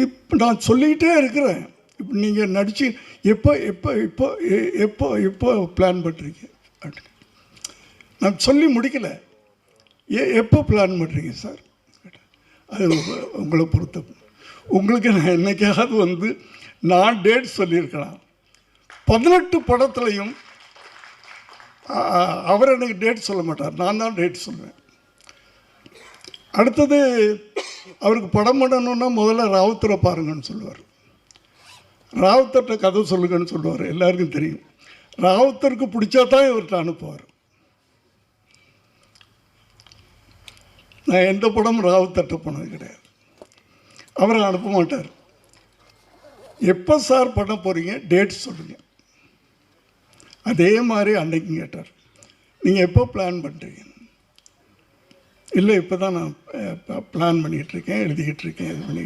இப்போ நான் சொல்லிக்கிட்டே இருக்கிறேன். இப்போ நீங்கள் நடித்து எப்போ எப்போ இப்போ எப்போ எப்போ பிளான் பண்ணுறீங்க அப்படின்னு நான் சொல்லி முடிக்கலை. எப்போ பிளான் பண்ணுறீங்க சார்? அது உங்களை பொறுத்த. உங்களுக்கு நான் என்னைக்காவது நான் டேட் சொல்லியிருக்கலாம். 18 படத்துலையும் அவர் எனக்கு டேட் சொல்ல மாட்டார், நான் தான் டேட் சொல்லுவேன். அடுத்தது அவருக்கு படம் பண்ணணுன்னா முதல்ல ராவுத்தரை பாருங்கன்னு சொல்லுவார். ராவுத்தர்கிட்ட கதை சொல்லுங்கன்னு சொல்லுவார். எல்லாருக்கும் தெரியும். ராவுத்தருக்கு பிடிச்சா தான் இவர்கிட்ட அனுப்புவார். நான் எந்த படமும் ராவுத்தர்கிட்ட போனது கிடையாது. அவரை அனுப்ப மாட்டார். எப்போ சார் பண்ண போகிறீங்க, டேட் சொல்லுங்கள். அதே மாதிரி அன்னைக்கும் கேட்டார், நீங்கள் எப்போ பிளான் பண்ணுறீங்க? இல்லை இப்போ தான் நான் பிளான் பண்ணிகிட்ருக்கேன், எழுதிக்கிட்டு இருக்கேன், இது பண்ணி